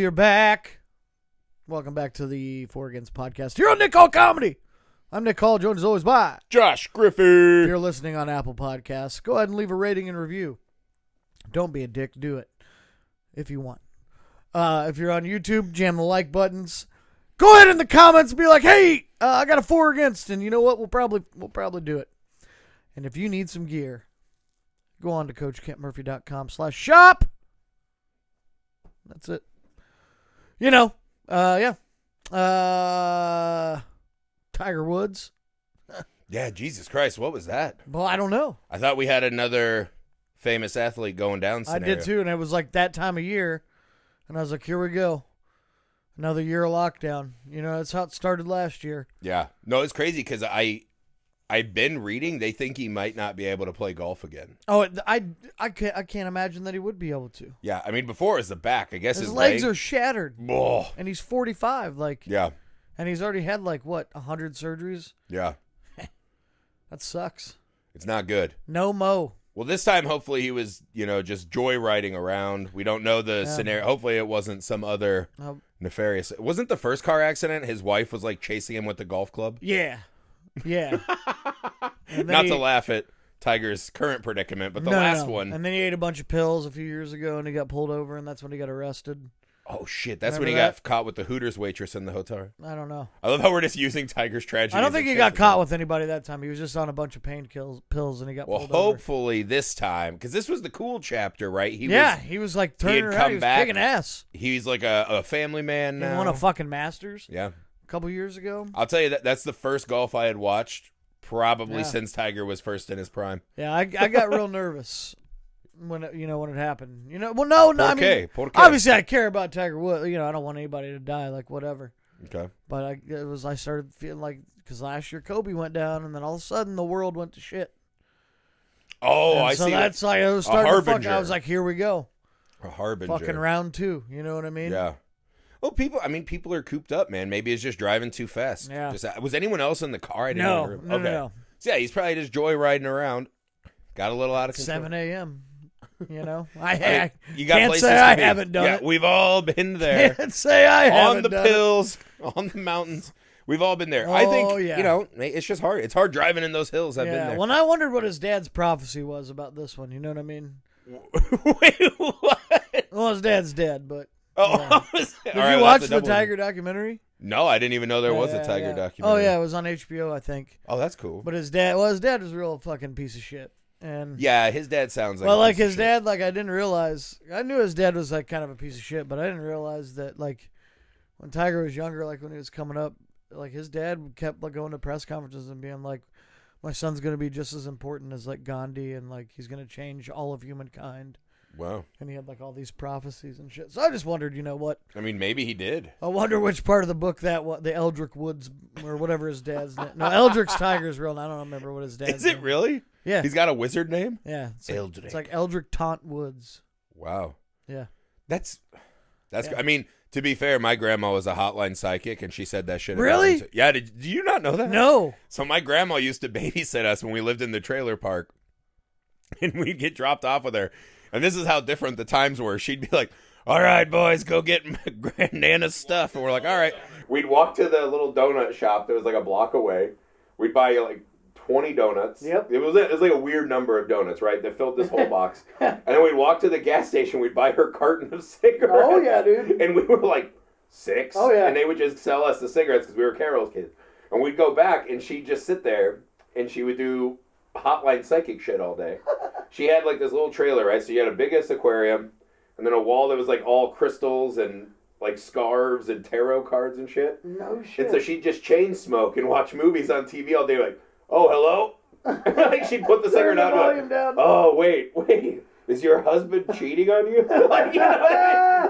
you're back. Welcome back to the For Against podcast here on Nick Hall Comedy. I'm Nick Hall, joined as always by Josh Griffey. If you're listening on Apple Podcasts, go ahead and leave a rating and review. Don't be a dick. Do it if you want. If you're on YouTube, jam the like buttons. Go ahead in the comments and be like, hey, I got a For Against, and you know what? We'll probably do it. And if you need some gear, go on to CoachKentMurphy.com/shop. That's it. You know, yeah. Tiger Woods. Yeah, Jesus Christ, what was that? Well, I don't know. I thought we had another famous athlete going down scenario. I did too, and it was like that time of year, and I was like, here we go. Another year of lockdown. You know, that's how it started last year. Yeah. No, it's crazy because I've been reading. They think he might not be able to play golf again. Oh, I can't imagine that he would be able to. Yeah, I mean, before it was the back. I guess his legs are shattered. Oh. And he's 45. Yeah. And he's already had 100 surgeries? Yeah. That sucks. It's not good. No mo. Well, this time, hopefully, he was, just joyriding around. We don't know the scenario. Hopefully, it wasn't some other nefarious. Wasn't the first car accident his wife was, chasing him with the golf club? Yeah. Yeah. Not to laugh at Tiger's current predicament, but the last one. And then he ate a bunch of pills a few years ago, and he got pulled over, and that's when he got arrested. Oh, shit. That's when he got caught with the Hooters waitress in the hotel. I don't know. I love how we're just using Tiger's tragedy. I don't think he got caught with anybody that time. He was just on a bunch of pain pills, and he got pulled over. Well, hopefully this time, because this was the cool chapter, right? He was turning around. He was kicking ass. He's like a family man now. He won a fucking Masters. Yeah. A couple years ago. I'll tell you, that's the first golf I had watched probably since Tiger was first in his prime. Yeah, I got real nervous when it happened. Well, no, I mean, obviously I care about Tiger Woods. I don't want anybody to die, whatever. Okay. But I started feeling because last year Kobe went down, and then all of a sudden the world went to shit. Oh, I so see. So that's I was starting to I was like, here we go. A harbinger. Fucking round 2. You know what I mean? Yeah. Well, people are cooped up, man. Maybe it's just driving too fast. Yeah. Was anyone else in the car? No. So, yeah, he's probably just joyriding around. Got a little out of control. 7 a.m. You can't say I haven't done it. We've all been there. Can't say I haven't done it. On the pills, on the mountains. We've all been there. I think, it's just hard. It's hard driving in those hills. I've been there. Well, I wondered what his dad's prophecy was about this one. You know what I mean? Wait, what? Well, his dad's dead, but... Oh, Did you watch the Tiger documentary? No, I didn't even know there was a Tiger documentary. Oh, yeah, it was on HBO, I think. Oh, that's cool. But his dad was a real fucking piece of shit. And yeah, his dad sounds like his dad, I didn't realize. I knew his dad was kind of a piece of shit, but I didn't realize that when Tiger was younger, when he was coming up, his dad kept going to press conferences and being like, my son's going to be just as important as Gandhi, and he's going to change all of humankind. Wow. And he had all these prophecies and shit. So I just wondered, what? I mean, maybe he did. I wonder which part of the book the Eldrick Woods or whatever his dad's name. No, Eldrick's Tiger's real name. I don't remember what his dad's name. Is it really? Yeah. He's got a wizard name? Yeah. Eldrick. It's Eldrick Taunt Woods. Wow. Yeah. That's I mean, to be fair, my grandma was a hotline psychic, and she said that shit. Really? Yeah. Do you not know that? No. So my grandma used to babysit us when we lived in the trailer park, and we'd get dropped off with her. And this is how different the times were. She'd be like, all right, boys, go get Nana's stuff. And we're like, all right. We'd walk to the little donut shop that was a block away. We'd buy 20 donuts. Yep. It was a weird number of donuts, right? That filled this whole box. And then we'd walk to the gas station. We'd buy her carton of cigarettes. Oh, yeah, dude. And we were 6. Oh, yeah. And they would just sell us the cigarettes because we were Carol's kids. And we'd go back, and she'd just sit there, and she would do hotline psychic shit all day. She had this little trailer, right? So you had a biggest aquarium, and then a wall that was all crystals and scarves and tarot cards and shit. No shit. And so she'd just chain smoke and watch movies on TV all day, oh, hello? She'd put the cigarette out. Volume down. Oh, wait. Is your husband cheating on you?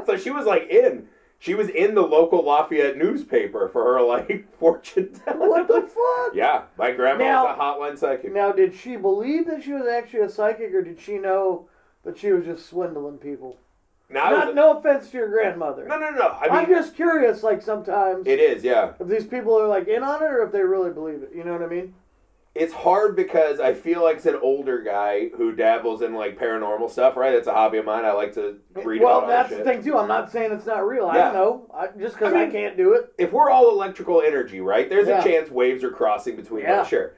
So she was in. She was in the local Lafayette newspaper for her, fortune telling. What the fuck? Yeah, my grandma was a hotline psychic. Now, did she believe that she was actually a psychic, or did she know that she was just swindling people? No offense to your grandmother. No. I'm just curious, sometimes. It is, yeah. If these people are, in on it, or if they really believe it. You know what I mean? It's hard because I feel like it's an older guy who dabbles in like paranormal stuff, right? That's a hobby of mine. I like to read about all that that's shit. the thing too. I'm not saying it's not real. Yeah. I know. Just because I can't do it. If we're all electrical energy, right? There's a chance waves are crossing between us. Sure.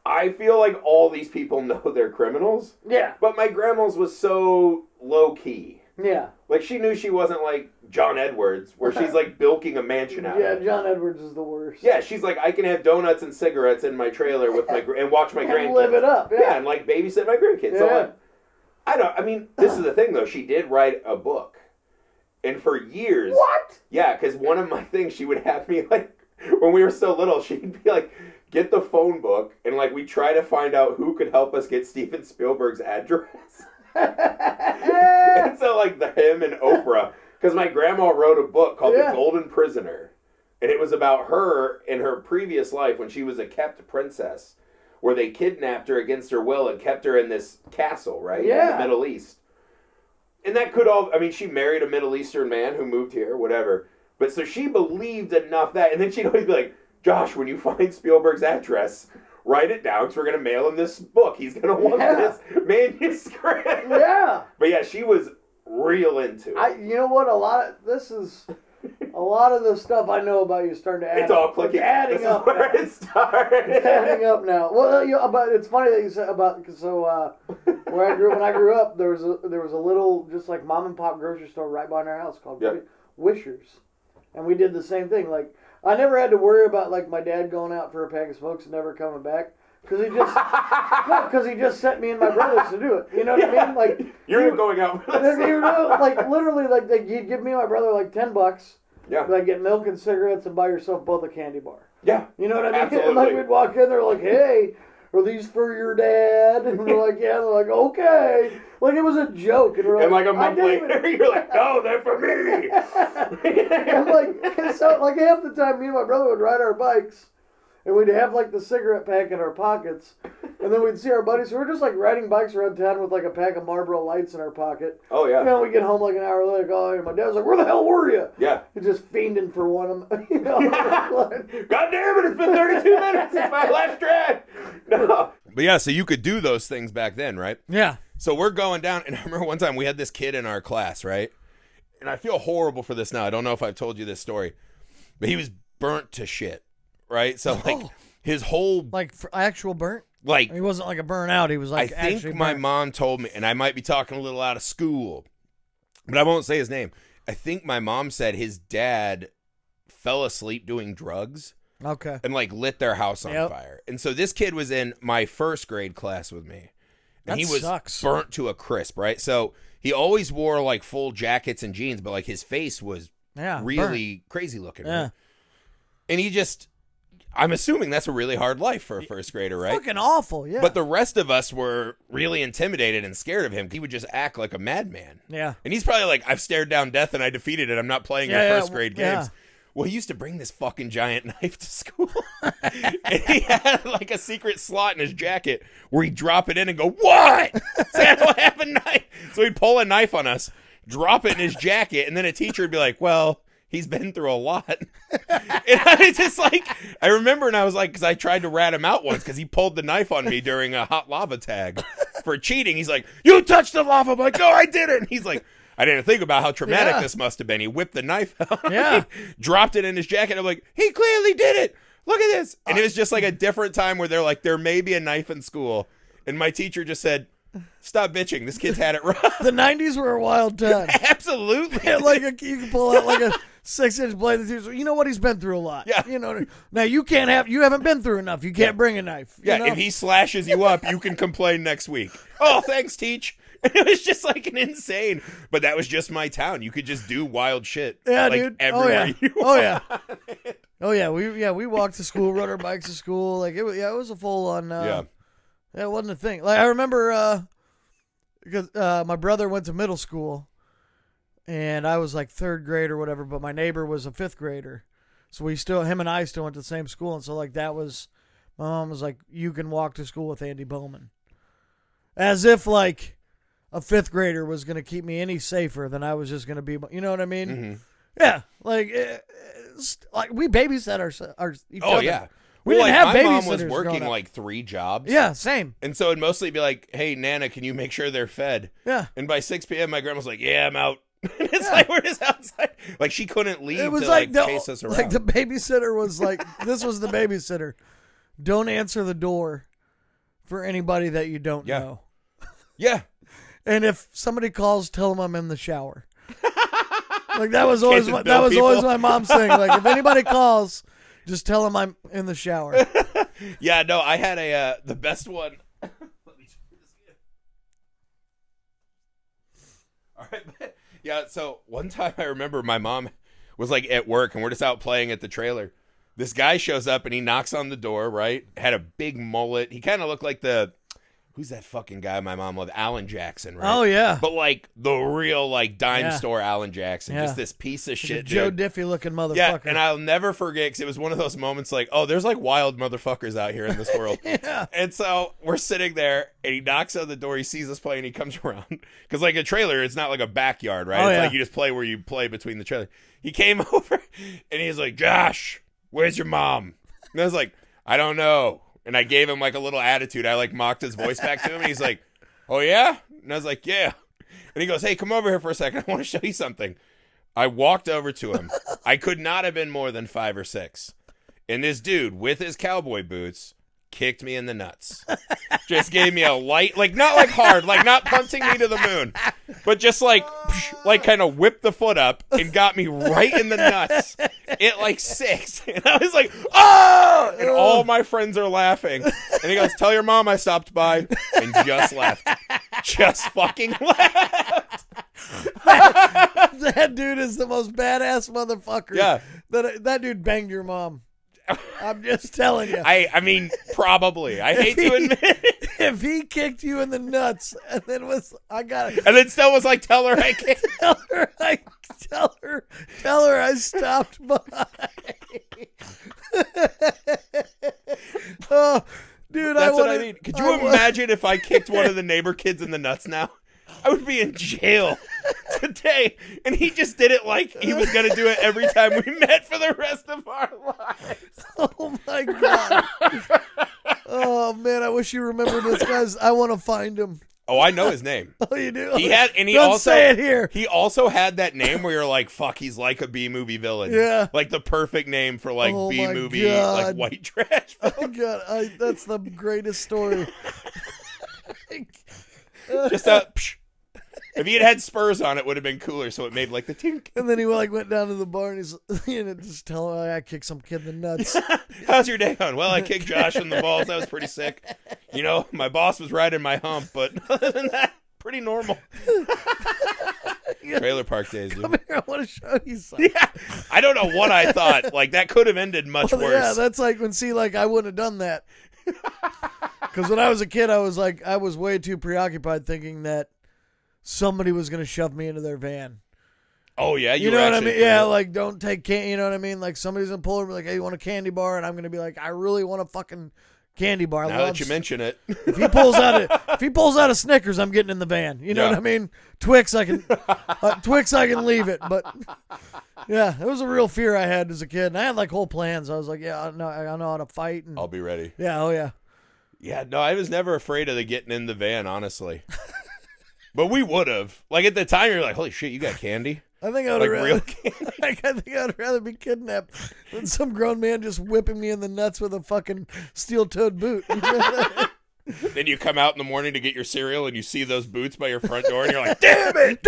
I feel like all these people know they're criminals. Yeah. But my grandma's was so low key. Yeah. Like she knew she wasn't like John Edwards, where she's like bilking a mansion out. Yeah, John Edwards is the worst. Yeah, she's like, I can have donuts and cigarettes in my trailer with my and watch my grandkids. Live it up. Yeah. And like babysit my grandkids. Yeah. So I mean, this is the thing though. She did write a book, and for years. What? Yeah, because one of my things, she would have me like when we were so little, she'd be like, get the phone book, and like we try to find out who could help us get Steven Spielberg's address. And so like him and Oprah, because my grandma wrote a book called The Golden Prisoner, and it was about her in her previous life when she was a kept princess, where they kidnapped her against her will and kept her in this castle, right? Yeah. In the Middle East. And that could all, I mean, she married a Middle Eastern man who moved here, whatever. But so she believed enough that, and then she'd always be like, Josh, when you find Spielberg's address, write it down because we're going to mail him this book. He's going to want this manuscript. Yeah. But yeah, she was real into it. You know what? A lot of the stuff I know about you starting to add. It's all clicking. It's adding up. Where it started. It's adding up now. Well, but it's funny that you said about when I grew up, there was a little just like mom and pop grocery store right behind our house called Wishers, and we did the same thing. Like I never had to worry about like my dad going out for a pack of smokes and never coming back. Because he just sent me and my brothers to do it. You know what I mean? Like you're going out. Like literally, like he'd give me and my brother like $10. Yeah. Like get milk and cigarettes and buy yourself both a candy bar. Yeah. You know what I mean? Absolutely. And like we'd walk in, they're like, "Hey, are these for your dad?" And we're like, "Yeah." They're like, "Okay." Like it was a joke, and we're like, and like a month later, you're like, "No, they're for me." And like so, like half the time, me and my brother would ride our bikes. And we'd have like the cigarette pack in our pockets. And then we'd see our buddies. So we're just like riding bikes around town with like a pack of Marlboro Lights in our pocket. Oh, yeah. You know, we get home like an hour later. And my dad was like, "Where the hell were you?" Yeah. He's just fiending for one of them. You know, God damn it, it's been 32 minutes since my last drag. No. But yeah, so you could do those things back then, right? Yeah. So we're going down. And I remember one time we had this kid in our class, right? And I feel horrible for this now. I don't know if I've told you this story. But he was burnt to shit. Right, so like his whole actual burnt, like he wasn't like a burnout. He was like I think my mom told me, and I might be talking a little out of school, but I won't say his name. I think my mom said his dad fell asleep doing drugs, and like lit their house on fire. And so this kid was in my first grade class with me, and he was burnt to a crisp. Right, so he always wore like full jackets and jeans, but like his face was really crazy looking. Yeah, right? And he just. I'm assuming that's a really hard life for a first grader, right? Fucking awful, yeah. But the rest of us were really intimidated and scared of him. He would just act like a madman. Yeah. And he's probably like, I've stared down death and I defeated it. I'm not playing your first grade games. Well, he used to bring this fucking giant knife to school. And he had like a secret slot in his jacket where he'd drop it in and go, "What? Say I don't have a knife." So he'd pull a knife on us, drop it in his jacket, and then a teacher would be like, "Well, he's been through a lot." And I was just like, I remember, and I was like, because I tried to rat him out once because he pulled the knife on me during a hot lava tag for cheating. He's like, "You touched the lava." I'm like, "No, I didn't." And he's like, I didn't think about how traumatic this must have been. He whipped the knife out. Yeah. Dropped it in his jacket. I'm like, he clearly did it. Look at this. And it was just like a different time where they're like, there may be a knife in school. And my teacher just said, "Stop bitching. This kid's had it rough." The 90s were a wild time. Absolutely. You can pull out like a 6-inch blade. You know what? He's been through a lot. Yeah. You know. Now you haven't been through enough. You can't bring a knife. Yeah. You know? If he slashes you up, you can complain next week. "Oh, thanks, teach." And it was just like an insane. But that was just my town. You could just do wild shit. Yeah, like, dude. Everywhere you Oh yeah. Oh yeah. We walked to school, rode our bikes to school. Like it was a full on. It wasn't a thing. Like I remember because my brother went to middle school, and I was like third grade or whatever. But my neighbor was a fifth grader, so him and I still went to the same school. And so like that was, my mom was like, "You can walk to school with Andy Bowman," as if like a fifth grader was going to keep me any safer than I was just going to be. You know what I mean? Mm-hmm. Yeah, like we babysat each other. Oh yeah. We didn't have my mom babysitters was working growing up. like 3 jobs. Yeah, same. And so it'd mostly be like, hey, Nana, can you make sure they're fed? Yeah. And by 6 p.m., my grandma's like, yeah, I'm out. It's like, we're just outside. Like, she couldn't leave It was to like, chase us around. like the babysitter was like, this was the babysitter. Don't answer the door for anybody that you don't know. Yeah. And if somebody calls, tell them I'm in the shower. Like that was always my mom's thing. Like if anybody calls, just tell them I'm in the shower. Yeah, no, I had the best one. Let me try this again. All right, yeah. So one time I remember my mom was like at work and we're just out playing at the trailer. This guy shows up and he knocks on the door. Right, had a big mullet. He kind of looked like who's that fucking guy my mom loved? Alan Jackson, right? Oh, yeah. But, like, the real, like, dime store Alan Jackson. Yeah. Just this piece of shit, Joe dude. Diffie-looking motherfucker. Yeah, and I'll never forget, because it was one of those moments like, oh, there's, like, wild motherfuckers out here in this world. Yeah. And so we're sitting there, and he knocks on the door. He sees us playing, he comes around. Because, like, a trailer, it's not like a backyard, right? Oh, It's yeah. like you just play where you play between the trailer. He came over, and he's like, Josh, where's your mom? And I was like, I don't know. And I gave him like a little attitude. I like mocked his voice back to him. And he's like, oh, yeah? And I was like, yeah. And he goes, hey, come over here for a second. I want to show you something. I walked over to him. I could not have been more than 5 or 6. And this dude with his cowboy boots kicked me in the nuts. Just gave me a light, like not like hard, like not punching me to the moon, but just like kind of whipped the foot up and got me right in the nuts at like 6. And I was like, oh! And all my friends are laughing. And he goes, tell your mom I stopped by, and just left. Just fucking left. That dude is the most badass motherfucker. Yeah. That dude banged your mom. I'm just telling you. I mean, probably. I hate to admit it. If he kicked you in the nuts and then I got it. And then still was like, tell her I can't. Tell her I stopped by. Oh, dude, That's what I mean. Could you imagine if I kicked one of the neighbor kids in the nuts now? I would be in jail today. And he just did it like he was going to do it every time we met for the rest of our lives. Oh, my God. Oh, man, I wish you remembered this, guys. I want to find him. Oh, I know his name. Oh, you do? Don't also say it here. He also had that name where you're like, fuck, he's like a B-movie villain. Yeah. Like the perfect name for like Oh, my B-movie, God. like white trash. Oh, my God. That's the greatest story. Just a... Psh. If he had spurs on, it would have been cooler, so it made like the tink. And then he went down to the bar and he's just tell her I kicked some kid in the nuts. How's your day going? Well, I kicked Josh in the balls. That was pretty sick. You know, my boss was riding my hump, but other than that, pretty normal. Trailer park days, dude. Come here, I want to show you something. Yeah, I don't know what I thought. Like that could have ended much worse. Yeah, that's like I wouldn't have done that. Because when I was a kid, I was way too preoccupied thinking that somebody was going to shove me into their van. Oh, yeah? You know what I mean? Yeah, like, don't take candy. You know what I mean? Like, somebody's going to pull over and be like, hey, you want a candy bar? And I'm going to be like, I really want a fucking candy bar. Now that you mention it. If he pulls out a Snickers, I'm getting in the van. You know what I mean? Twix, I can leave it. But, yeah, it was a real fear I had as a kid. And I had, like, whole plans. I was like, yeah, I know how to fight. And I'll be ready. yeah, oh, yeah. Yeah, no, I was never afraid of the getting in the van, honestly. But we would have. Like, at the time, you're like, holy shit, you got candy? I think I would real candy. I think I'd rather be kidnapped than some grown man just whipping me in the nuts with a fucking steel-toed boot. Then you come out in the morning to get your cereal, and you see those boots by your front door, and you're like, damn it!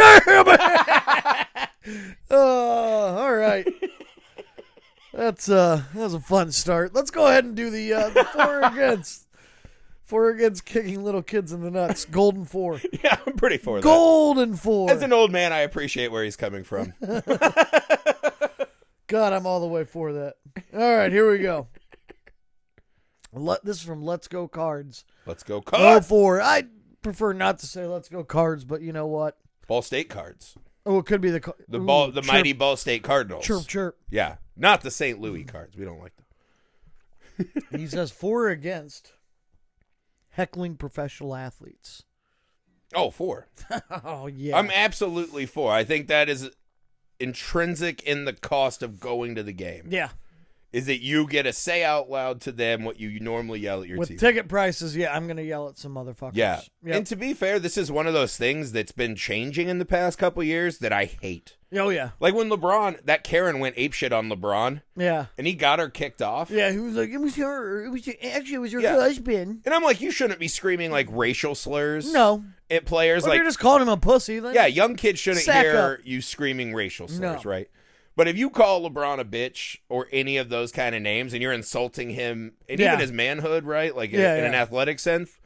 Oh, all right. That was a fun start. Let's go ahead and do the 4 against. 4 against kicking little kids in the nuts. Golden 4. Yeah, I'm pretty for that. Golden 4. As an old man, I appreciate where he's coming from. God, I'm all the way for that. All right, here we go. This is from Let's Go Cards. Let's go cards. 04. I prefer not to say Let's Go Cards, but you know what? Ball State Cards. Oh, it could be the mighty Ball State Cardinals. Chirp, chirp. Yeah, not the St. Louis cards. We don't like them. He says 4 against heckling professional athletes. Oh, 4. Oh, yeah. I'm absolutely 4. I think that is intrinsic in the cost of going to the game. Yeah. is that you get to say out loud to them what you normally yell at your With team. ticket prices, yeah, I'm going to yell at some motherfuckers. Yeah. Yep. And to be fair, this is one of those things that's been changing in the past couple years that I hate. Oh, yeah. Like when LeBron, that Karen went apeshit on LeBron. Yeah. And he got her kicked off. Yeah, he was like, it was her Yeah. husband. And I'm like, you shouldn't be screaming like racial slurs. No. At players. Or like, you're just calling him a pussy. Then. yeah, young kids shouldn't Sack hear up. you screaming racial slurs, No. right? But if you call LeBron a bitch or any of those kind of names and you're insulting him and Yeah. even his manhood, right? Like in Yeah, an yeah. athletic sense,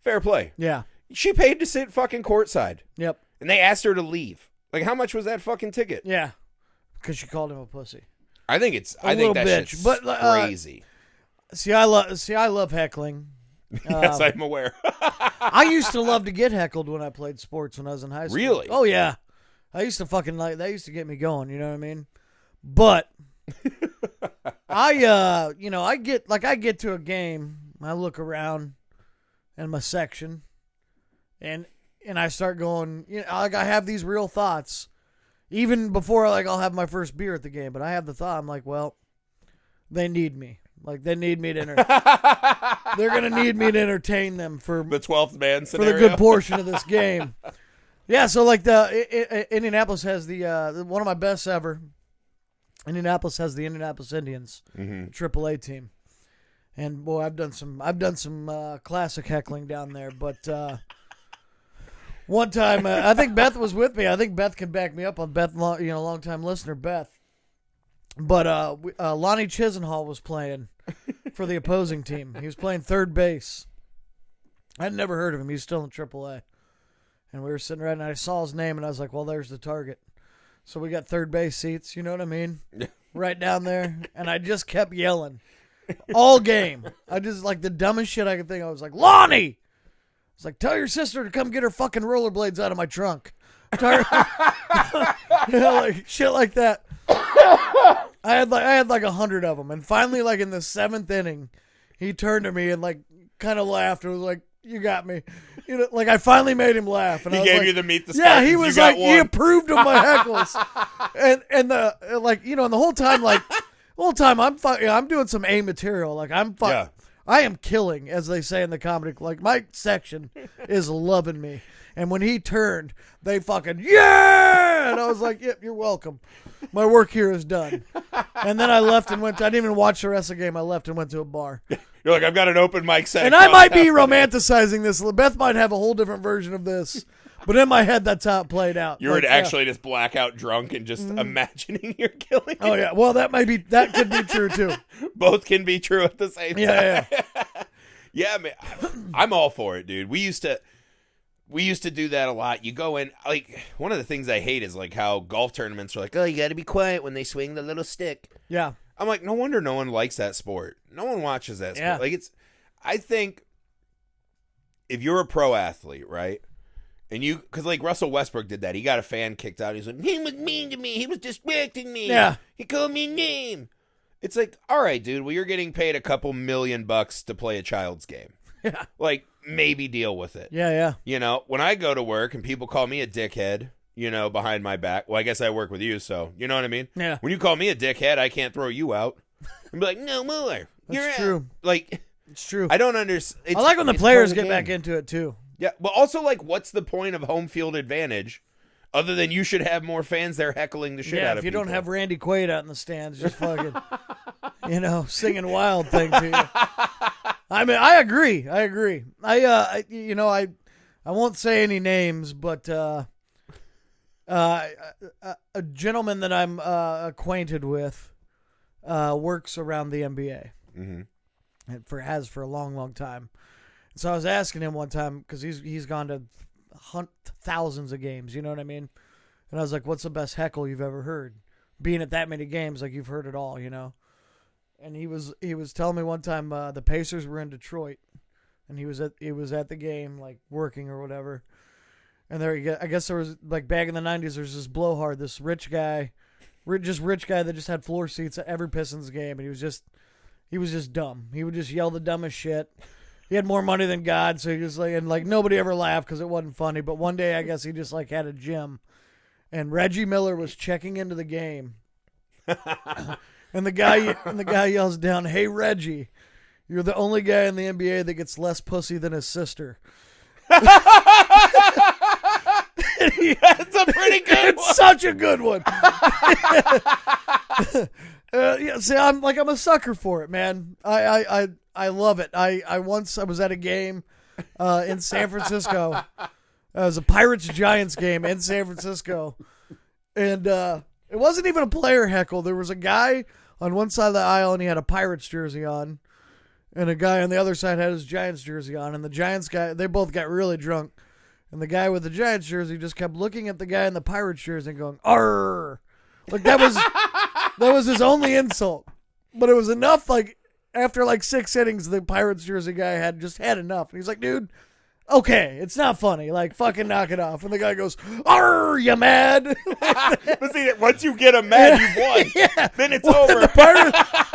fair play. Yeah. She paid to sit fucking courtside. Yep. And they asked her to leave. Like, how much was that fucking ticket? Yeah. Because she called him a pussy. I think it's. I little think that bitch. shit's But, crazy. See, I love heckling. Yes, I'm aware. I used to love to get heckled when I played sports when I was in high school. Really? Oh yeah. I used to fucking like that used to get me going, you know what I mean? But I get to a game, I look around in my section and I start going, like I have these real thoughts. Even before like I'll have my first beer at the game, but I have the thought, I'm like, well, they need me. Like they need me to they're gonna need me to entertain them for The 12th man for scenario. the good portion of this game. Yeah, so like Indianapolis has the one of my best ever. Indianapolis has the Indianapolis Indians, AAA team, and boy, I've done some classic heckling down there. But one time, I think Beth was with me. I think Beth can back me up on Beth, long time listener Beth. But Lonnie Chisenhall was playing for the opposing team. He was playing third base. I'd never heard of him. He was still in AAA. And we were sitting right, and I saw his name, and I was like, well, there's the target. So we got third base seats, you know what I mean? Right down there. And I just kept yelling all game. I just, like, the dumbest shit I could think of. I was like, Lonnie! I was like, tell your sister to come get her fucking rollerblades out of my trunk. Tell her, like, shit like that. I had like 100 of them. And finally, like, in the 7th inning, he turned to me and, like, kind of laughed and was like, you got me. Like I finally made him laugh. And He I was gave like, you the meet the yeah, Spartans. he was You got like, he one. approved of my heckles. and the like, and the whole time, I'm doing some A material. Like Yeah. I am killing, as they say in the comedy. Like my section is loving me. And when he turned, they fucking, yeah! And I was like, yep, you're welcome. My work here is done. And then I left and I didn't even watch the rest of the game. I left and went to a bar. You're like, I've got an open mic set. And I might be romanticizing this. Beth might have a whole different version of this. But in my head, that's how it played out. You were Like, actually just blackout drunk and just imagining you're killing. Oh, yeah. Well, that could be true, too. Both can be true at the same time. Yeah. Yeah, man. I'm all for it, dude. We used to do that a lot. You go in, like, one of the things I hate is like how golf tournaments are like, oh, you got to be quiet when they swing the little stick. Yeah. I'm like, no wonder no one likes that sport. No one watches that sport. Yeah. Like I think if you're a pro athlete, right? And because like Russell Westbrook did that. He got a fan kicked out. He's like, he was mean to me. He was distracting me. Yeah. He called me a name. It's like, all right, dude, well, you're getting paid a couple $1 million to play a child's game. Yeah. Like, maybe deal with it. Yeah. When I go to work and people call me a dickhead, behind my back. Well, I guess I work with you, so you know what I mean? Yeah. When you call me a dickhead, I can't throw you out. And be like, no more. That's true. Like, It's true. I don't understand. I like when the players get back into it, too. Yeah, but also, like, what's the point of home field advantage other than you should have more fans there heckling the shit out of if you people? don't have Randy Quaid out in the stands, just fucking, singing Wild Thing to you. I mean, I agree. I won't say any names, but a gentleman that I'm acquainted with works around the NBA. Mm-hmm. And has for a long, long time. So I was asking him one time because he's gone to thousands of games. You know what I mean? And I was like, "What's the best heckle you've ever heard?" Being at that many games, like you've heard it all, And he was telling me one time the Pacers were in Detroit, and he was at the game like working or whatever. And I guess there was like back in the '90s, there's this blowhard, this rich guy that just had floor seats at every Pistons game, and he was just dumb. He would just yell the dumbest shit. He had more money than God, so he was like, and like nobody ever laughed because it wasn't funny. But one day, I guess he just like had a gym, and Reggie Miller was checking into the game. And the guy yells down, "Hey Reggie, you're the only guy in the NBA that gets less pussy than his sister." That's a pretty good It's such a good one. Yeah, see, I'm a sucker for it, man. I love it. I once was at a game in San Francisco. It was a Pirates-Giants game in San Francisco. And it wasn't even a player heckle. There was a guy on one side of the aisle, and he had a Pirates jersey on. And a guy on the other side had his Giants jersey on. And the Giants guy, they both got really drunk. And the guy with the Giants jersey just kept looking at the guy in the Pirates jersey and going, "Arr!" Like that was his only insult. But it was enough, like, after like 6 innings, the Pirates jersey guy had enough. And he's like, "Dude, okay, it's not funny. Like, fucking knock it off." And the guy goes, "Arr, you mad?" But see, once you get him mad, you've won. Yeah. Then it's over.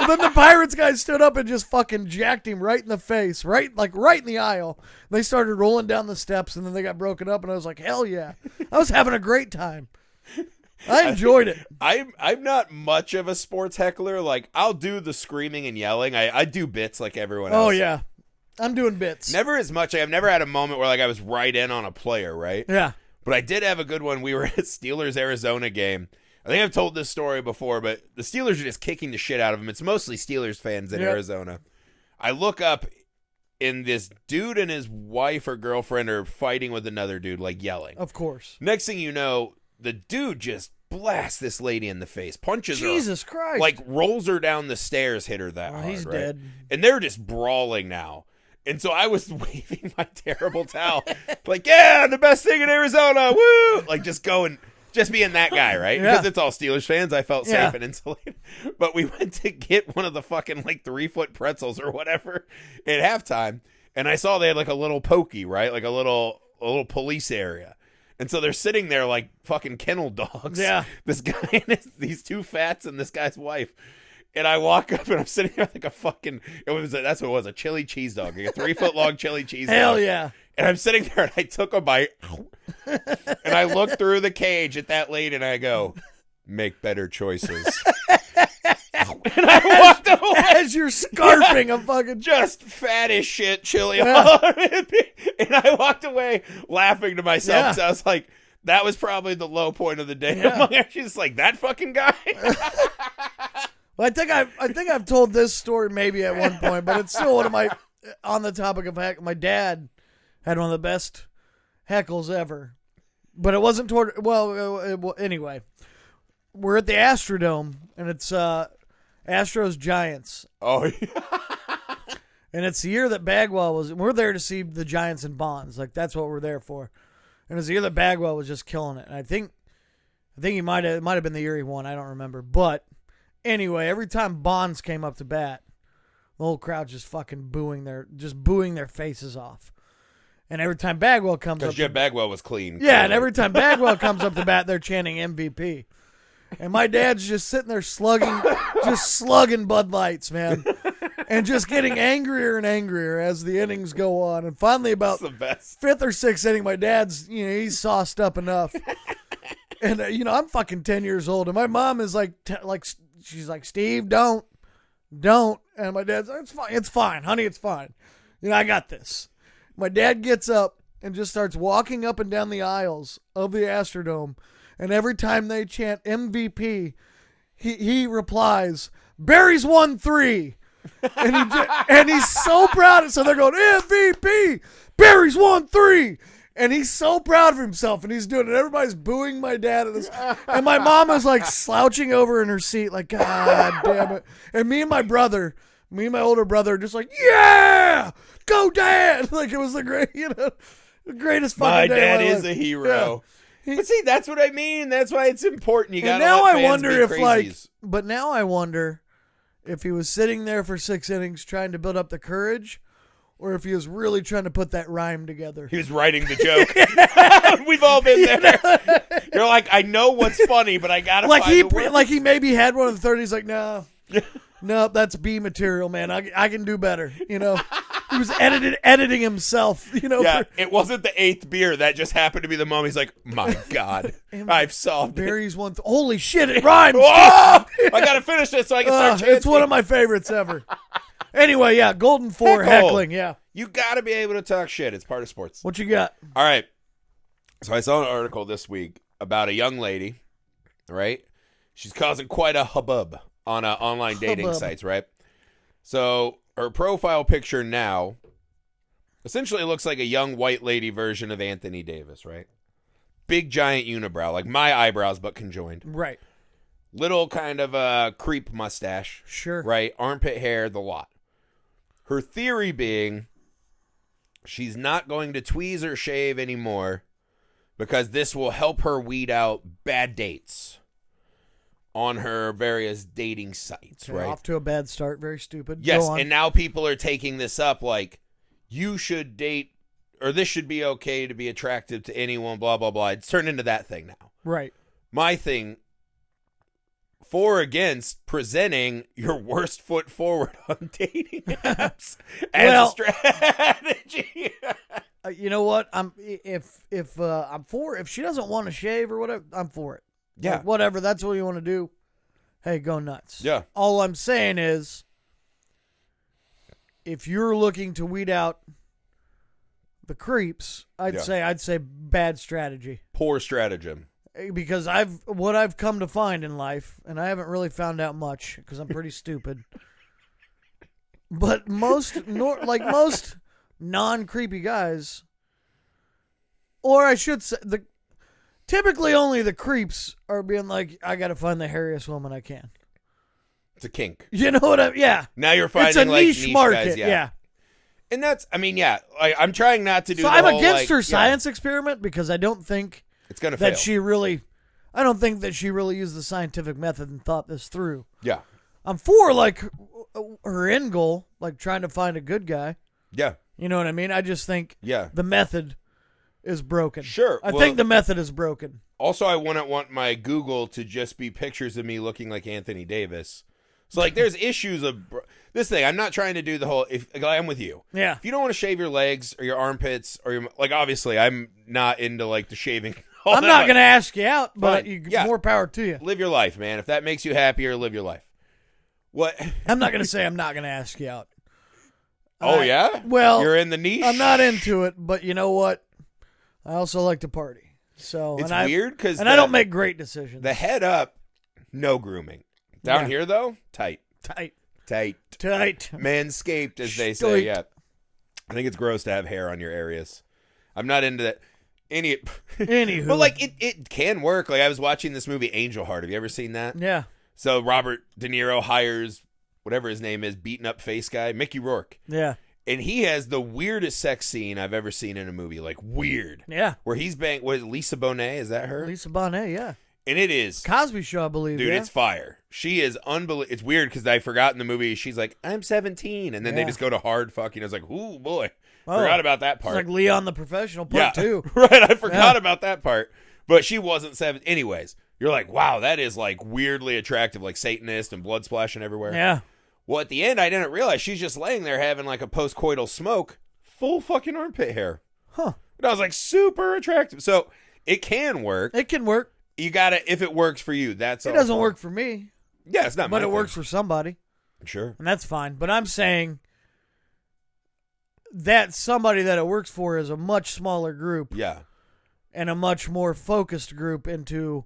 Then the Pirates guy stood up and just fucking jacked him right in the face, right in the aisle. They started rolling down the steps, and then they got broken up, and I was like, hell yeah. I was having a great time. I enjoyed it. I'm not much of a sports heckler. Like, I'll do the screaming and yelling. I do bits like everyone else. Oh, yeah. I'm doing bits. Never as much. I've never had a moment where, like, I was right in on a player, right? Yeah. But I did have a good one. We were at Steelers-Arizona game. I think I've told this story before, but the Steelers are just kicking the shit out of them. It's mostly Steelers fans in Arizona. I look up, and this dude and his wife or girlfriend are fighting with another dude, like yelling. Of course. Next thing you know, the dude just blasts this lady in the face, punches her. Jesus Christ. Like, rolls her down the stairs, hit her that hard. He's right? dead. And they're just brawling now. And so I was waving my terrible towel. Like, yeah, the best thing in Arizona. Woo! Like, just being that guy, right? Yeah. Because it's all Steelers fans. I felt safe and insulated. But we went to get one of the fucking, like, 3-foot pretzels or whatever at halftime. And I saw they had, like, a little pokey, right? Like a little police area. And so they're sitting there like fucking kennel dogs. Yeah. This guy and these two fats and this guy's wife. And I walk up and I'm sitting there like a fucking, that's what it was, a chili cheese dog. Like a 3-foot long chili cheese dog. Hell yeah. And I'm sitting there and I took a bite. And I look through the cage at that lady and I go, "Make better choices." And I walked away. As you're scarfing a fucking... Just fat as shit chili all over it. And I walked away laughing to myself because I was like, that was probably the low point of the day. Yeah. She's like, that fucking guy? Well, I think I've told this story maybe at one point, but it's still one of my, on the topic of heck, my dad had one of the best heckles ever. But it wasn't toward, anyway. We're at the Astrodome, and it's Astros Giants. Oh, yeah. And it's the year that Bagwell was, we're there to see the Giants and Bonds. Like, that's what we're there for. And it's the year that Bagwell was just killing it. And I think it might have been the year he won. I don't remember. But anyway, every time Bonds came up to bat, the whole crowd just fucking booing their faces off. And every time Bagwell comes up, because Jeff Bagwell was clean. Yeah, clearly. and every time Bagwell comes up to bat, they're chanting MVP. And my dad's just sitting there slugging Bud Lights, man. And just getting angrier and angrier as the innings go on. And finally, about the best. 5th or 6th inning, my dad's, he's sauced up enough. And, I'm fucking 10 years old. And my mom is she's like, "Steve, don't. And my dad's like, it's fine, honey, it's fine. I got this." My dad gets up and just starts walking up and down the aisles of the Astrodome. And every time they chant MVP, he replies, "Barry's won 3." And he's so proud. So they're going, "MVP, Barry's won 3." And he's so proud of himself, and he's doing it. Everybody's booing my dad at this. And my mom is like slouching over in her seat, like, "God damn it." And me and my older brother, are just like, "Yeah, go dad!" Like it was the greatest fucking my day. Dad of my is life. A hero. Yeah. But see, that's what I mean. That's why it's important. You got to now let I fans wonder be if crazies. but now I wonder if he was sitting there for 6 innings trying to build up the courage, or if he was really trying to put that rhyme together. He was writing the joke. We've all been there. You're like, I know what's funny, but I gotta find the words. Like he maybe had one of the 30s. Like, no, that's B material, man. I can do better. He was editing himself, Yeah, it wasn't the 8th beer. That just happened to be the moment. He's like, my God, I've solved it. Barry's one. Holy shit, it rhymes. Whoa! I got to finish this so I can start chanting. It's one of my favorites ever. Anyway, yeah, Golden 4 heckling, yeah. You got to be able to talk shit. It's part of sports. What you got? All right. So I saw an article this week about a young lady, right? She's causing quite a hubbub on online dating sites, right? So her profile picture now essentially looks like a young white lady version of Anthony Davis, right? Big giant unibrow, like my eyebrows but conjoined. Right. Little kind of a creep mustache. Sure. Right? Armpit hair, the lot. Her theory being she's not going to tweeze or shave anymore because this will help her weed out bad dates on her various dating sites, right? Off to a bad start. Very stupid. Yes, and now people are taking this up like, you should date, or this should be okay to be attractive to anyone, blah, blah, blah. It's turned into that thing now. Right. My thing, for or against presenting your worst foot forward on dating apps as a strategy. You know what? I'm for. If she doesn't want to shave or whatever, I'm for it. Yeah. Like, whatever. That's what you want to do. Hey, go nuts. Yeah. All I'm saying is, if you're looking to weed out the creeps, I'd say bad strategy. Poor stratagem. Because what I've come to find in life, and I haven't really found out much because I'm pretty stupid. But most non-creepy guys, or I should say, typically only the creeps are being like, I got to find the hairiest woman I can. It's a kink. You know what yeah. Now you're finding it's a like niche market, guys, yeah. And that's, I mean, yeah, I'm trying not to do So the I'm whole, against her science experiment because I don't think it's going to that fail. I don't think that she really used the scientific method and thought this through. Yeah. I'm for, like, her end goal, like trying to find a good guy. Yeah. You know what I mean? I just think the method is broken. Sure. I think the method is broken. Also, I wouldn't want my Google to just be pictures of me looking like Anthony Davis. So, like, there's issues of this thing. I'm not trying to do the whole, I'm with you. Yeah. If you don't want to shave your legs or your armpits or your, like, obviously, I'm not into, like, the shaving. I'm not going to ask you out, but more power to you. Live your life, man. If that makes you happier, live your life. What? I'm not going to say I'm not going to ask you out. Oh, yeah? Well, you're in the niche? I'm not into it, but you know what? I also like to party. So it's weird because I don't make great decisions. The head up, no grooming. Down here, though, tight. Manscaped, as they say. Yeah. I think it's gross to have hair on your areas. I'm not into that. Anywho. But, like, it can work. Like, I was watching this movie, Angel Heart. Have you ever seen that? Yeah. So, Robert De Niro hires, whatever his name is, beaten up face guy, Mickey Rourke. Yeah. And he has the weirdest sex scene I've ever seen in a movie. Like, weird. Yeah. Where he's banging, what is it, Lisa Bonet? Is that her? Lisa Bonet, yeah. And it is. Cosby Show, I believe. Dude, yeah? it's fire. She is unbelievable. It's weird because I forgot in the movie, she's like, I'm 17. And then they just go to hard fucking. I was like, ooh, boy. Forgot about that part. It's like Leon the Professional part 2. Right, I forgot about that part. But she wasn't 17. Anyways, you're like, wow, that is like weirdly attractive, like Satanist and blood splashing everywhere. Yeah. Well, at the end, I didn't realize she's just laying there having like a post-coital smoke, full fucking armpit hair. Huh. And I was like, super attractive. So it can work. It can work. You gotta, if it works for you, that's all. It doesn't work for me. Yeah, it's not my But it thing. works for somebody. Sure. And that's fine. But I'm saying that somebody that it works for is a much smaller group. Yeah. And a much more focused group into,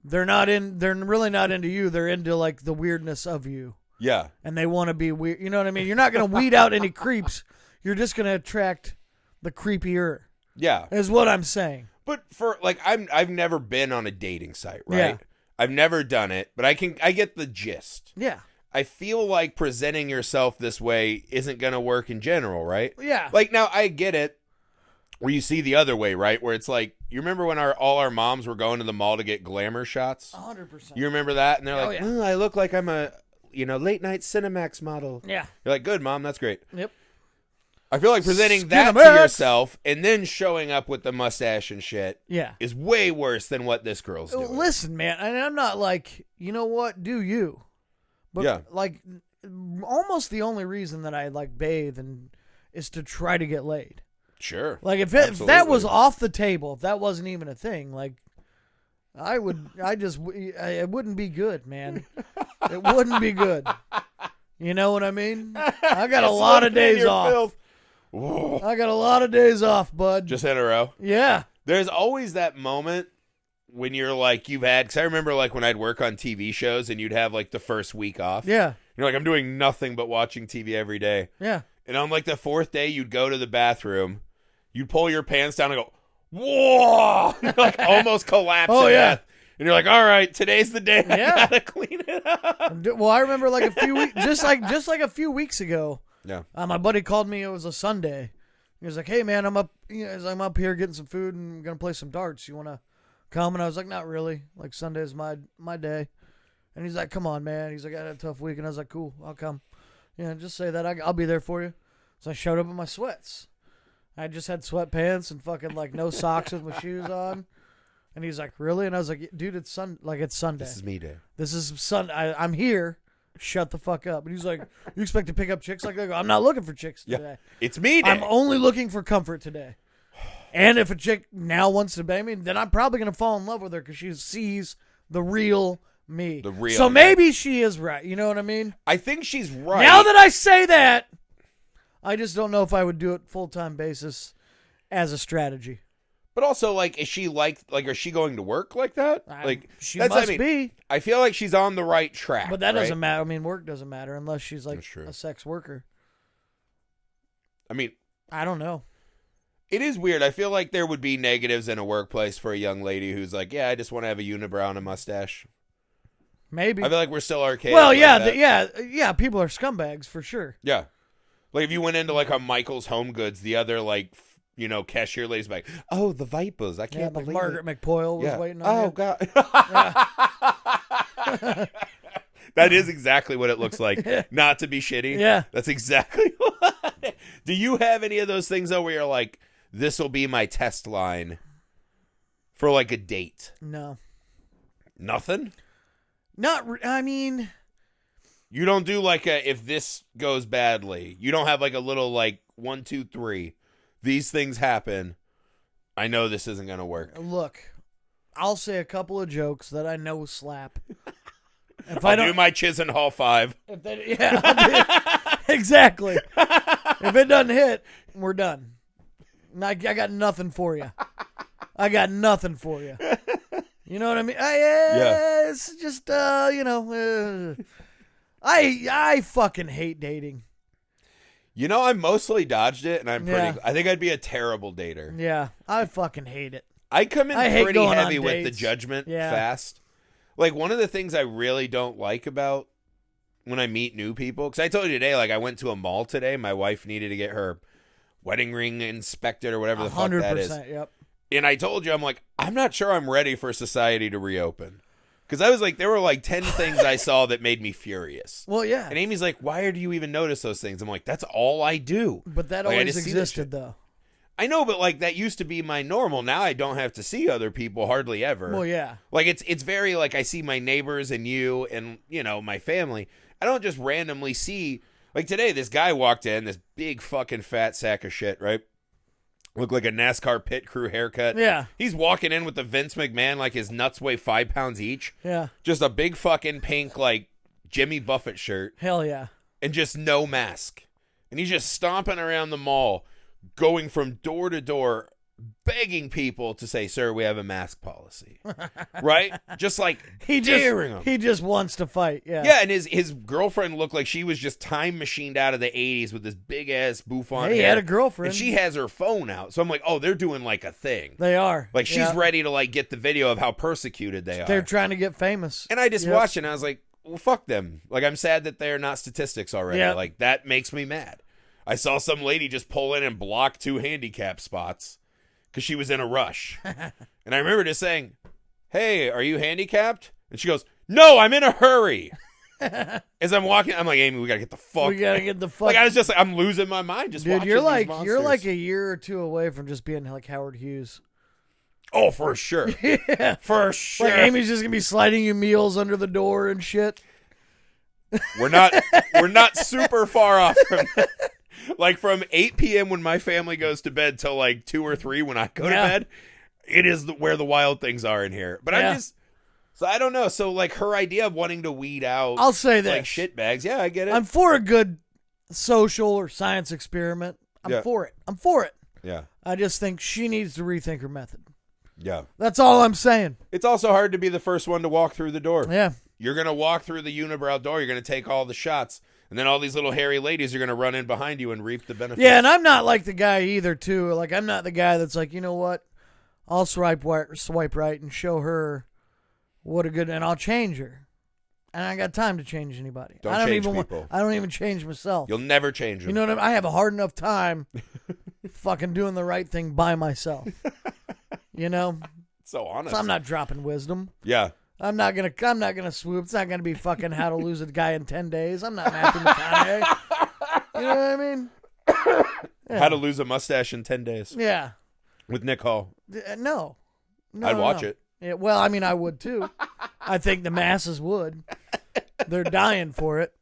they're really not into you. They're into like the weirdness of you. Yeah. And they want to be weird. You know what I mean? You're not going to weed out any creeps. You're just going to attract the creepier. Yeah. Is what I'm saying. But for like, I've never been on a dating site, right? Yeah. I've never done it, but I get the gist. Yeah. I feel like presenting yourself this way isn't going to work in general, right? Yeah. Like, now I get it where you see the other way, right? Where it's like, you remember when all our moms were going to the mall to get glamour shots? 100%. You remember that? And they're like, yeah. I look like I'm a, late night Cinemax model. Yeah. You're like, good, Mom, that's great. Yep. I feel like presenting that to yourself and then showing up with the mustache and shit is way worse than what this girl's doing. Listen, man, and I'm not like, you know what, do you? But like, almost the only reason that I like bathe and is to try to get laid. Sure. Like if that was off the table, if that wasn't even a thing, like it wouldn't be good, man. It wouldn't be good. You know what I mean? I got a lot of days off. I got a lot of days off, bud. Just in a row? Yeah. There's always that moment when you're like, because I remember like when I'd work on TV shows and you'd have like the first week off. Yeah. You're like, I'm doing nothing but watching TV every day. Yeah. And on like the fourth day, you'd go to the bathroom, you'd pull your pants down and go, whoa! Like almost collapse. Oh, yeah. Death. And you're like, all right, today's the day I Yeah. gotta clean it up. Well, I remember like a few weeks, just like a few weeks ago. Yeah. My buddy called me. It was a Sunday. He was like, "Hey, man, I'm up. I'm up here getting some food and I'm gonna play some darts. You wanna come?" And I was like, "Not really. Like Sunday's my day." And he's like, "Come on, man." He's like, "I had a tough week," and I was like, "Cool, I'll come. Yeah, just say that. I'll be there for you." So I showed up in my sweats. I just had sweatpants and fucking like no socks with my shoes on. And he's like, "Really?" And I was like, "Dude, it's Sunday. This is me day. This is Sunday. I'm here. Shut the fuck up." And he's like, "You expect to pick up chicks like that?" I go, "I'm not looking for chicks today. Yeah. It's me day. I'm only looking for comfort today. And if a chick now wants to bang me, then I'm probably going to fall in love with her because she sees the real me. So maybe she is right. You know what I mean? I think she's right. Now that I say that, I just don't know if I would do it full-time basis as a strategy. But also, like, is she is she going to work like that? Like, she must be. I feel like she's on the right track. But that doesn't matter. I mean, work doesn't matter unless she's like a sex worker. I mean, I don't know. It is weird. I feel like there would be negatives in a workplace for a young lady who's like, yeah, I just want to have a unibrow and a mustache. Maybe. I feel like we're still archaic. Well, like yeah, yeah. People are scumbags for sure. Yeah. Like if you went into like a Michael's Home Goods, the other like cashier lady's like, oh, the Vipers. I can't believe Margaret McPoyle was waiting on you. Oh, God. That is exactly what it looks like. Not to be shitty. Yeah. That's exactly what. Do you have any of those things, though, where you're like, this will be my test line for like a date? No. Nothing? I mean. You don't do like if this goes badly. You don't have like a little like 1, 2, 3. These things happen. I know this isn't going to work. Look, I'll say a couple of jokes that I know slap. If I'll do my Chisenhall 5. Exactly. If it doesn't hit, we're done. I got nothing for you. I got nothing for you. You know what I mean? Yeah. It's just, I fucking hate dating. I mostly dodged it, and I think I'd be a terrible dater. Yeah, I fucking hate it. I come in pretty heavy with the judgment Yeah. fast. Like, one of the things I really don't like about when I meet new people, because I told you today, like, I went to a mall today. My wife needed to get her wedding ring inspected or whatever the fuck that is. 100%, yep. And I told you, I'm like, I'm not sure I'm ready for society to reopen. Because I was like, there were like 10 things I saw that made me furious. Well, yeah. And Amy's like, why do you even notice those things? I'm like, that's all I do. But that Like, always existed, though. I know, but like that used to be my normal. Now I don't have to see other people hardly ever. Well, yeah. Like it's very like I see my neighbors and you and my family. I don't just randomly see like today this guy walked in, this big fucking fat sack of shit, right? Looked like a NASCAR pit crew haircut. Yeah. He's walking in with the Vince McMahon, like his nuts weigh 5 pounds each. Yeah. Just a big fucking pink like Jimmy Buffett shirt. Hell yeah. And just no mask. And he's just stomping around the mall, going from door to door, begging people to say, sir, we have a mask policy. Right? Just like daring him. He just wants to fight. Yeah. Yeah, and his girlfriend looked like she was just time machined out of the 80s with this big ass bouffant hair. He had a girlfriend. And she has her phone out. So I'm like, oh, they're doing like a thing. They are. Like she's ready to like get the video of how persecuted they are. They're trying to get famous. And I just watched it and I was like, well, fuck them. Like I'm sad that they're not statistics already. Yep. Like that makes me mad. I saw some lady just pull in and block 2 handicap spots because she was in a rush. And I remember just saying, hey, are you handicapped? And she goes, no, I'm in a hurry. As I'm walking, I'm like, Amy, we got to get the fuck. We got to get the fuck. Like I was just like, I'm losing my mind just watching you're these monsters. You're like a year or 2 away from just being like Howard Hughes. Oh, for sure. Yeah. For sure. Like Amy's just going to be sliding you meals under the door and shit. We're not super far off from that. Like from 8 p.m. when my family goes to bed till like 2 or 3 when I go to bed, it is where the wild things are in here. But so I don't know. So like her idea of wanting to weed out, I'll say this, like shitbags. Yeah, I get it. I'm for a good social or science experiment. I'm for it. Yeah. I just think she needs to rethink her method. Yeah. That's all I'm saying. It's also hard to be the first one to walk through the door. Yeah. You're going to walk through the unibrow door. You're going to take all the shots. And then all these little hairy ladies are going to run in behind you and reap the benefits. Yeah, and I'm not like the guy either, too. Like, I'm not the guy that's like, you know what? I'll swipe right and show her what a good, and I'll change her. And I got time to change anybody. Don't change people. I don't even change myself. You'll never change them. You know what I mean? I have a hard enough time fucking doing the right thing by myself. You know? So honest. So I'm not dropping wisdom. Yeah. I'm not gonna swoop. It's not gonna be fucking how to lose a guy in 10 days. I'm not Matthew McConaughey. You know what I mean? Yeah. How to lose a mustache in 10 days. Yeah. With Nick Hall. No. I'd watch it. Yeah, well, I mean, I would too. I think the masses would. They're dying for it.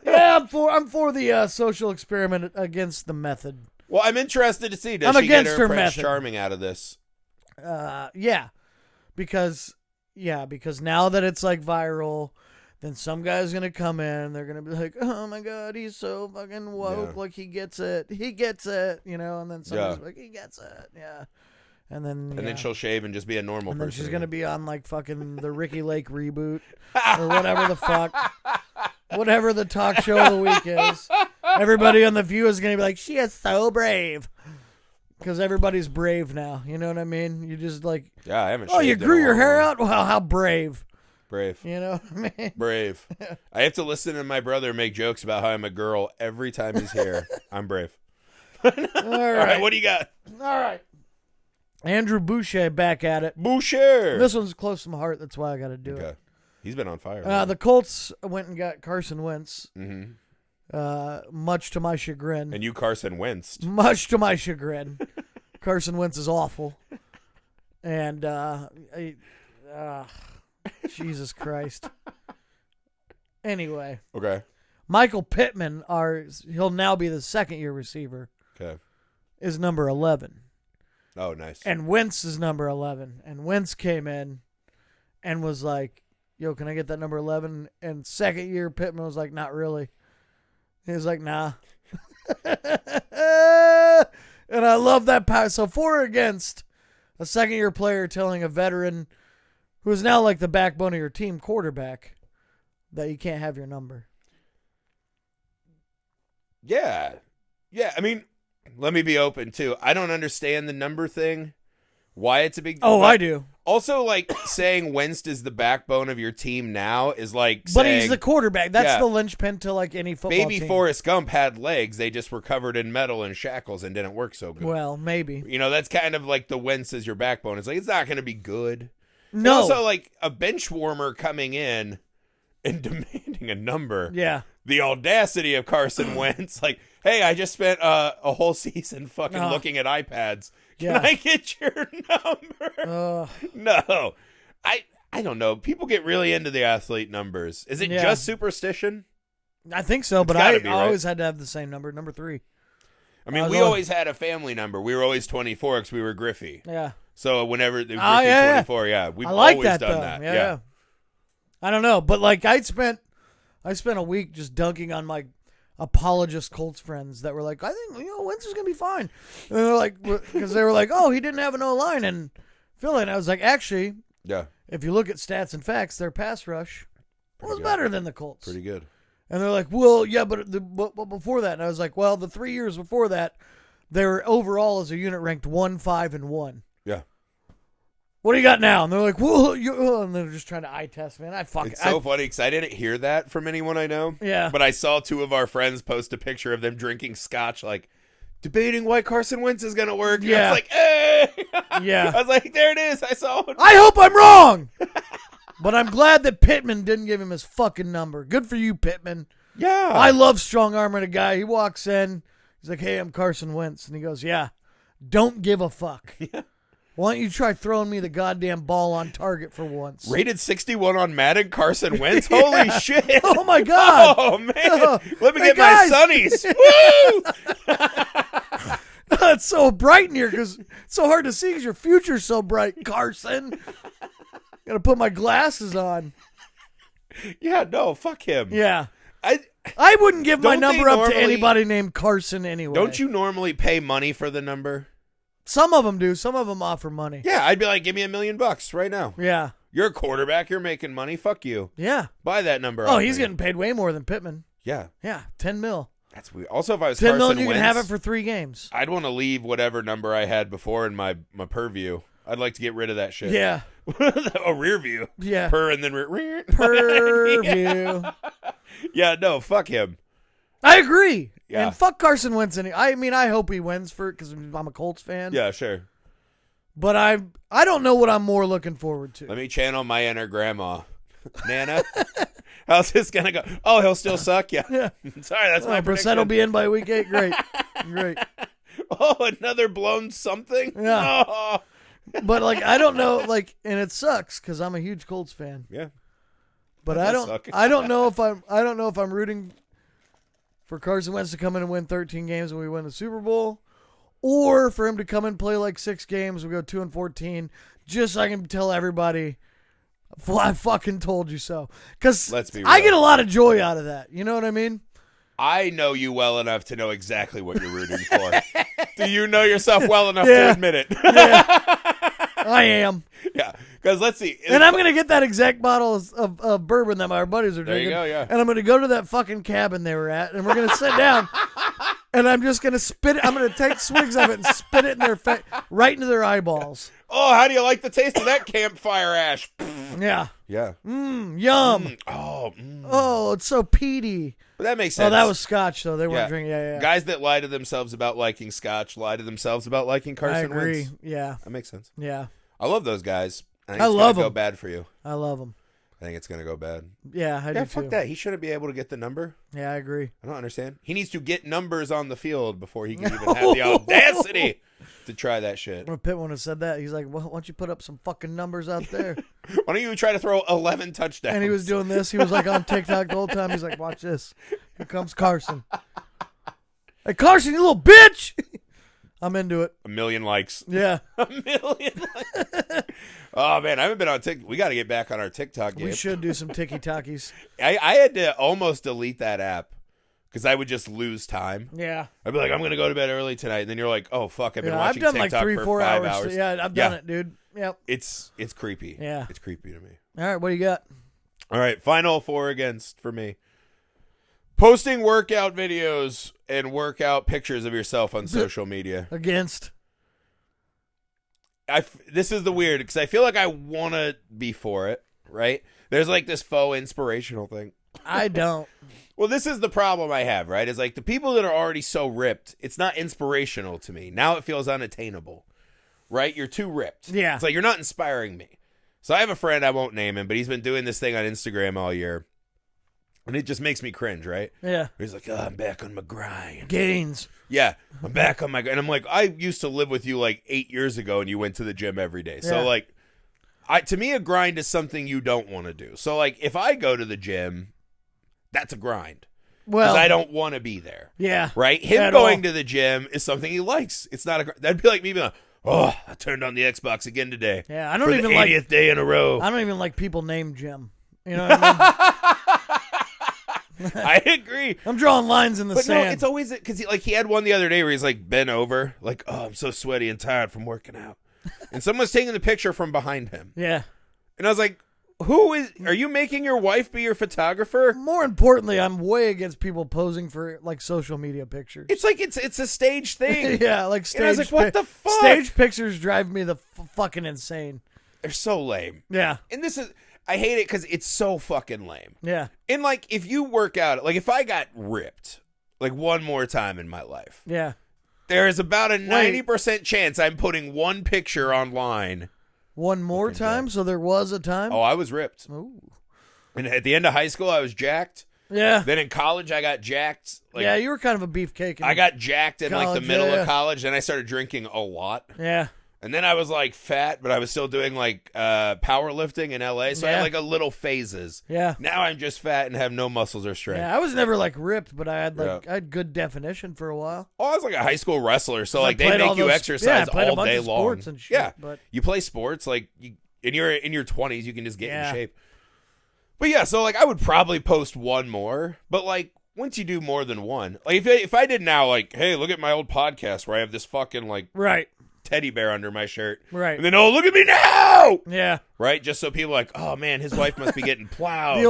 Yeah, I'm for the social experiment against the method. Well, I'm interested to see. Does I'm she get against her her Prince method. Charming out of this? Yeah, because now that it's like viral, then some guy's gonna come in. They're gonna be like, "Oh my god, he's so fucking woke! Yeah. Like he gets it, you know." And then somebody's like, "He gets it, yeah." And then she'll shave and just be a normal and person. then she's gonna be on like fucking the Ricky Lake reboot or whatever the fuck, whatever the talk show of the week is. Everybody on The View is gonna be like, "She is so brave." Because everybody's brave now. You know what I mean? You just like... Yeah, I haven't Oh, shaved you in grew a your long hair time. out? Wow, how brave. Brave. You know what I mean? Brave. I have to listen to my brother make jokes about how I'm a girl every time he's here. I'm brave. All All right, what do you got? All right. Andrew Boucher back at it. Boucher. This one's close to my heart. That's why I got to do it. He's been on fire. The Colts went and got Carson Wentz. Mm-hmm. Much to my chagrin. And you, Carson, winced. Much to my chagrin. Carson Wentz is awful. And, Jesus Christ. Anyway. Okay. Michael Pittman, he'll now be the second-year receiver, Okay. is number 11. Oh, nice. And Wentz is number 11. And Wentz came in and was like, "Yo, can I get that number 11?" And second-year Pittman was like, "Not really." He was like, "Nah." And I love that power. So for or against a second-year player telling a veteran who is now like the backbone of your team quarterback that you can't have your number. Yeah. Yeah, I mean, let me be open, too. I don't understand the number thing, why it's a big deal. Oh, I do. Also, like, saying Wentz is the backbone of your team now is like But saying... he's the quarterback. That's Yeah. the linchpin to like any football Baby team. Forrest Gump had legs. They just were covered in metal and shackles and didn't work so good. Well, maybe. You know, that's kind of like the Wentz is your backbone. It's like, it's not going to be good. No. And also, like, a bench warmer coming in and demanding a number. Yeah. The audacity of Carson Wentz. Like, hey, I just spent a whole season fucking looking at iPads. Can I get your number? No. I don't know. People get really into the athlete numbers. Is it just superstition? I think so, but I always had to have the same number, number 3. I mean, we always had a family number. We were always 24 because we were Griffey. Yeah. So whenever it was Griffey 24, we've always done that. Yeah. I don't know, but like I spent a week just dunking on my apologist Colts friends that were like, I think Wentz is gonna be fine, and they're like, because they were like, oh, he didn't have an O-line in Philly, and I was like, actually, if you look at stats and facts, their pass rush was better than the Colts. Pretty good. And they're like, well, yeah, but before that, and I was like, well, the 3 years before that, they were overall as a unit ranked 1, 5, and 1. Yeah. What do you got now? And they're like, well, and they're just trying to eye test me. And It's so funny because I didn't hear that from anyone I know. Yeah. But I saw 2 of our friends post a picture of them drinking scotch, like, debating why Carson Wentz is going to work. Yeah. I was like, hey! Yeah. I was like, there it is. I saw it. I hope I'm wrong! But I'm glad that Pittman didn't give him his fucking number. Good for you, Pittman. Yeah. I love strong-arming a guy. He walks in. He's like, hey, I'm Carson Wentz. And he goes, yeah, don't give a fuck. Yeah. Why don't you try throwing me the goddamn ball on target for once? Rated 61 on Madden, Carson Wentz. Holy shit! Oh my god! Oh man! Let me Hey, get guys. my sunnies. Woo! It's so bright in here because it's so hard to see because your future's so bright, Carson. Gotta put my glasses on. Yeah, no, fuck him. Yeah. I wouldn't give my Don't they number up to normally- anybody named Carson anyway. Don't you normally pay money for the number? Some of them do. Some of them offer money. Yeah, I'd be like, give me $1 million right now. Yeah. You're a quarterback. You're making money. Fuck you. Yeah. Buy that number. Oh, off he's me. getting paid way more than Pittman. Yeah, Yeah, 10 mil. that's weird. Also, if I was 10 Carson mil, you Wentz, can have it for 3 games. I'd want to leave whatever number I had before in my purview. I'd like to get rid of that shit. Yeah. A rear view. Yeah. Per and then rear. Purview. Yeah, no, fuck him. I agree. Yeah. And fuck Carson Wentz. I mean, I hope he wins because I'm a Colts fan. Yeah, sure. But I don't know what I'm more looking forward to. Let me channel my inner grandma. Nana, how's this going to go? Oh, he'll still suck? Yeah. Yeah. Sorry, that's my Brissett prediction. will be in by week 8. Great. Great. Oh, another blown something? Yeah. Oh. But, I don't know, and it sucks because I'm a huge Colts fan. Yeah. But That I does don't suck. I don't know if I'm rooting for Carson Wentz to come in and win 13 games and we win the Super Bowl, or for him to come and play 6 games, we go 2-14, just so I can tell everybody I fucking told you so. Because Let's be I real. get a lot of joy out of that. You know what I mean? I know you well enough to know exactly what you're rooting for. Do you know yourself well enough Yeah. to admit it? I am. Yeah. Because let's see. And I'm going to get that exact bottle of bourbon that my buddies are There you drinking. go, yeah. And I'm going to go to that fucking cabin they were at, and we're going to sit down, and I'm just going to spit it. I'm going to take swigs of it and spit it in their face, right into their eyeballs. Oh, how do you like the taste of that campfire ash? Yeah. Yeah. Yum. Oh, Oh, it's so peaty. But that makes sense. Oh, that was scotch, though. They weren't Yeah. drinking. Yeah. Guys that lie to themselves about liking scotch lie to themselves about liking I Carson agree. Wentz. Yeah. That makes sense. Yeah. I love those guys. I think I it's love gonna go them. bad for you. I love them. I think it's gonna go bad. Yeah, I do Fuck too. that. He shouldn't be able to get the number. Yeah, I agree. I don't understand. He needs to get numbers on the field before he can even have the audacity to try that shit. When Pitt would have said that, he's like, well, why don't you put up some fucking numbers out there? Why don't you try to throw 11 touchdowns? And he was doing this. He was on TikTok the whole time. He's like, watch this. Here comes Carson. Hey, Carson, you little bitch. I'm into it. 1 million likes. Yeah. 1 million likes. Oh, man. I haven't been on TikTok. We got to get back on our TikTok game. We should do some tiki-takis. I had to almost delete that app because I would just lose time. Yeah. I'd be like, I'm going to go to bed early tonight. And then you're like, oh, fuck. I've been Yeah, I've watching done TikTok 3-4 for 5 hours. hours. Yeah, I've done it, dude. Yep. It's creepy. Yeah. It's creepy to me. All right, what do you got? All right, final 4 against for me. Posting workout videos and workout pictures of yourself on social media. Against. This is the weird, because I feel like I want to be for it, right? There's this faux inspirational thing. I don't. Well, this is the problem I have, right? Is the people that are already so ripped, it's not inspirational to me. Now it feels unattainable, right? You're too ripped. Yeah. It's you're not inspiring me. So I have a friend, I won't name him, but he's been doing this thing on Instagram all year. And it just makes me cringe, right? Yeah. He's like, oh, I'm back on my grind. Gains. Yeah, I'm back on my grind. And I'm like, I used to live with you 8 years ago and you went to the gym every day. So to me, a grind is something you don't want to do. So if I go to the gym, that's a grind. Well, Because I don't want to be there. Yeah. Right? Him At going all. to the gym is something he likes. It's not that'd be like me being like, oh, I turned on the Xbox again today. Yeah, I don't for even the 80th day in a row. I don't even like people named Jim. You know what I I agree. I'm drawing lines in the But sand. no, it's always because he had one the other day where he's bent over, oh, I'm so sweaty and tired from working out, and someone's taking the picture from behind him, yeah. and I was like, are you making your wife be your photographer? More importantly, I'm way against people posing for social media pictures. It's it's a stage thing. Yeah, stage. And I was like, what the fuck? Stage pictures drive me the fucking insane. They're so lame. Yeah, And I hate it because it's so fucking lame. yeah, And if you work out, if I got ripped one more time in my life, yeah. there is about a 90% chance I'm putting one picture online. One more Fucking time, jacked. so there was a time. Oh, I was ripped. Ooh. And at the end of high school, I was jacked. Yeah, Then in college, I got jacked. yeah. You were kind of a beefcake. I got jacked in the college, middle yeah. of college. Then I started drinking a lot. Yeah, And then I was like fat, but I was still doing like powerlifting in LA. So I had like a little phases. Yeah. Now I'm just fat and have no muscles or strength. Yeah, I was never like ripped, but I had like I had good definition for a while. Oh, I was like a high school wrestler, so like they played make all you those- exercise I played all a bunch day of long. sports and shit, yeah, but you play sports like in your 20s, you can just get in shape. But yeah, so like I would probably post one more, but like once you do more than one, like if I did now, like, hey, look at my old podcast where I have this fucking like teddy bear under my shirt. Right. And then, oh, look at me now. Yeah. Right? Just so people are like, oh, man, his wife must be getting plowed. The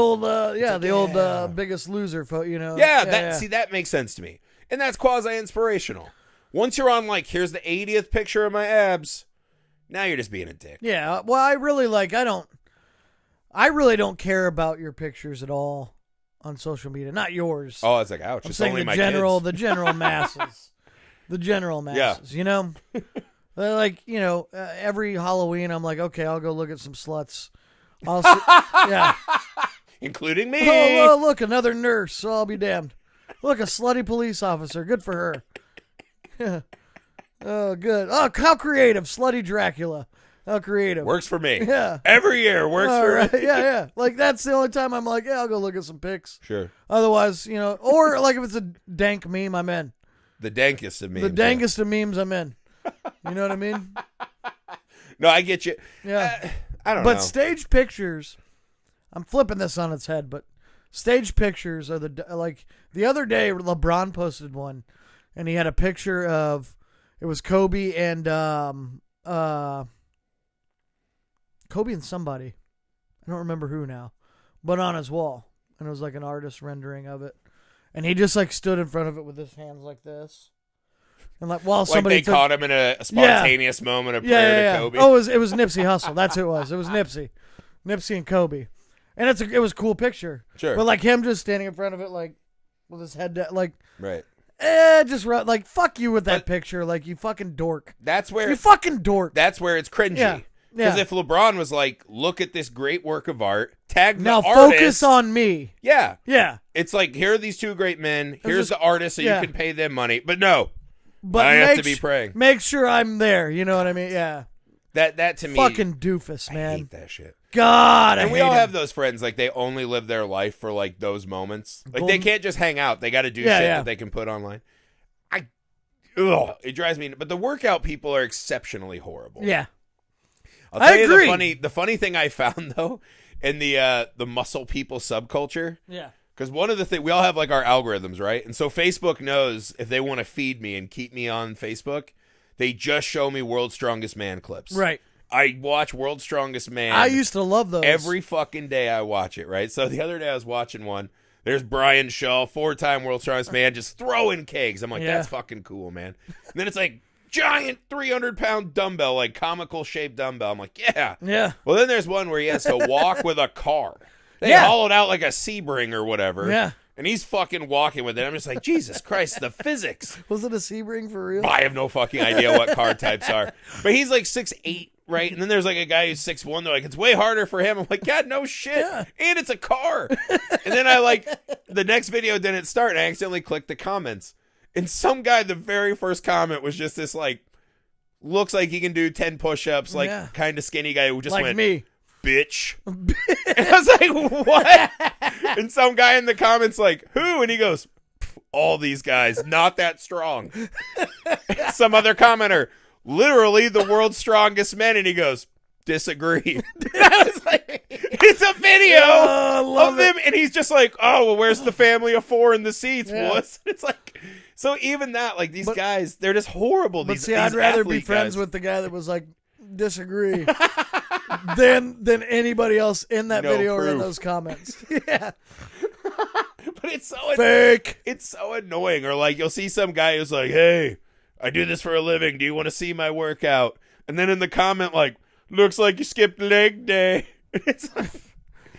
old, Biggest Loser, you know. Yeah, see, that makes sense to me. And that's quasi-inspirational. Once you're on, like, here's the 80th picture of my abs, now you're just being a dick. Yeah. Well, I really don't care about your pictures at all on social media. Not yours. Oh, it's like, ouch. I'm it's saying only the my general kids. the general masses, you know? Like, you know, every Halloween, I'm like, okay, I'll go look at some sluts. I'll see, yeah. Including me. Oh, look, another nurse, so I'll be damned. Look, a slutty police officer. Good for her. Yeah. Oh, good. Oh, how creative. Slutty Dracula. How creative. Works for me. Yeah. Every year works for me. Yeah. Like, that's the only time I'm like, yeah, I'll go look at some pics. Sure. Otherwise, you know, or like if it's a dank meme, I'm in. The dankest of memes. The dankest of memes, I'm in. You know what I mean? No, I get you. Yeah. I don't know. But stage pictures, I'm flipping this on its head, but stage pictures are the other day LeBron posted one, and he had a picture of, it was Kobe and somebody. I don't remember who now, but on his wall. And it was like an artist rendering of it. And he just like stood in front of it with his hands like this. And like while somebody they caught him in a spontaneous moment of prayer to Kobe. Oh, it was Nipsey Hussle. That's who it was. It was Nipsey and Kobe. And it was a cool picture. Sure. But like him just standing in front of it like with his head down, like right. Just like fuck you with that picture, like you fucking dork. You fucking dork. That's where it's cringy. Yeah. Because if LeBron was like, look at this great work of art, tag the now artist. focus on me. Yeah. Yeah. It's like, here are these two great men. Here's the artist, so you can pay them money. But no. But I have to be praying. Make sure I'm there. You know what I mean? Yeah. That to me. Fucking doofus, man. I hate that shit. God, I hate we all him. have those friends, like, they only live their life for, like, those moments. Like, they can't just hang out. They got to do shit that they can put online. It drives me. But the workout people are exceptionally horrible. Yeah. I'll tell you agree. the funny thing I found, though, in the muscle people subculture. Yeah. Because one of the things, we all have, like, our algorithms, right? And so Facebook knows if they want to feed me and keep me on Facebook, they just show me World's Strongest Man clips. Right. I watch World's Strongest Man. I used to love those. Every fucking day I watch it, right? So the other day I was watching one. There's Brian Shaw, 4-time World's Strongest Man, just throwing kegs. I'm like, that's fucking cool, man. And then it's like, giant 300-pound dumbbell, like comical-shaped dumbbell. I'm like, yeah. Yeah. Well, then there's one where he has to walk with a car. They hollowed out like a Sebring or whatever. Yeah. And he's fucking walking with it. I'm just like, Jesus Christ, the physics. Was it a Sebring for real? I have no fucking idea what car types are. But he's like 6'8", right? And then there's like a guy who's 6'1". They're like, it's way harder for him. I'm like, God, no shit. Yeah. And it's a car. And then I like, the next video didn't start, and I accidentally clicked the comments. And some guy, the very first comment was just this like, looks like he can do 10 push-ups, like kind of skinny guy who just like went, me. Bitch. And I was like, what? And some guy in the comments like, who? And he goes, all these guys, not that strong. And some other commenter, literally the world's strongest men. And he goes, disagree. I was like, it's a video of him. And he's just like, oh, well, where's the family of 4 in the seats, wuss? It's like, so even that, like these guys, they're just horrible. But these, see, I'd rather be athlete friends guys. with the guy that was like, disagree. than anybody else in that video or in those comments. Yeah. But it's so fake. It's so annoying. Or like you'll see some guy who's like, hey, I do this for a living. Do you want to see my workout? And then in the comment, like, looks like you skipped leg day. It's like,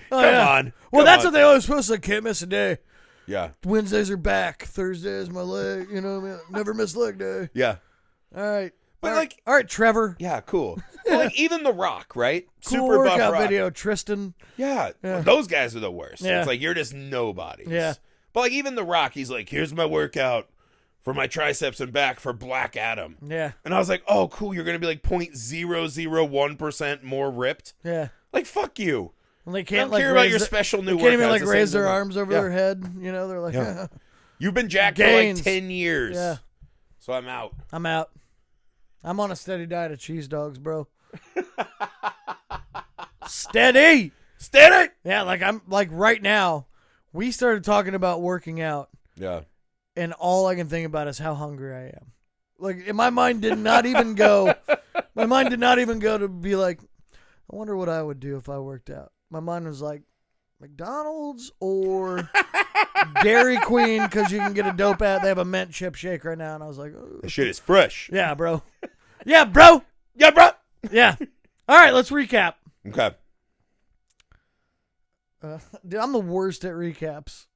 come on. Well, that's what they always post. Like, can't miss a day. Yeah. Wednesdays are back. Thursday is my leg. You know what I mean? Never miss leg day. Yeah. All right. But all right, Trevor. Yeah, cool. Well, like even The Rock, right? Cool Super workout buff Rock. video, Tristan. Yeah, those guys are the worst. Yeah. It's like you're just nobodies. Yeah. But like even The Rock, he's like, here's my workout for my triceps and back for Black Adam. Yeah. And I was like, oh, cool, you're going to be like 0.001% more ripped? Yeah. Like, fuck you. And they I can't don't care about your raise special new They workouts. can't even like This raise ain't their gonna- arms over Yeah. their head. You know, they're like, Yeah. You've been jacked Gains. for like 10 years. Yeah. So I'm out. I'm out. I'm on a steady diet of cheese dogs, bro. Steady. Yeah, like I'm like right now. We started talking about working out, Yeah. and all I can think about is how hungry I am. Like, my mind did not even go. My mind did not even go to be like, I wonder what I would do if I worked out. My mind was like, McDonald's or Dairy Queen, because you can get a dope ad. They have a mint chip shake right now, and I was like, That shit is fresh. yeah, bro. Yeah, bro. Yeah, bro. Yeah. All right, let's recap. Okay. Dude, I'm the worst at recaps.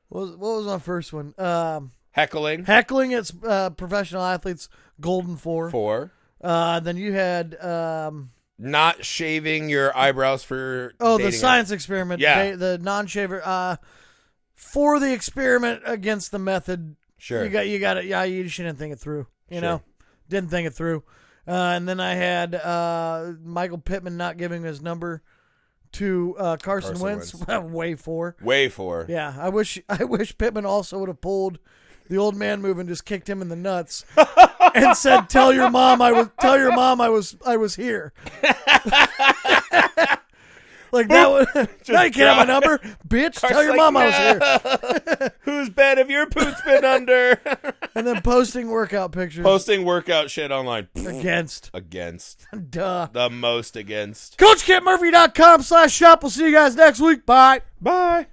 What was my first one? Heckling. Heckling, it's professional athletes, golden 4. 4. Then you had Not shaving your eyebrows for the dating science experiment. Yeah. The non-shaver. For the experiment against the method. Sure. You got it. Yeah, you just didn't think it through. You know, didn't think it through. And then I had Michael Pittman not giving his number to Carson Wentz. Way 4. Way 4. Yeah, I wish Pittman also would have pulled the old man move and just kicked him in the nuts and said, "Tell your mom I was here." Like that would. Now you can't have my number, bitch. Tell your mom I was here. Whose bed have your poots been under? And then posting workout pictures. Posting workout shit online. Against. Duh. The most against. CoachKentMurphy.com/shop. We'll see you guys next week. Bye. Bye.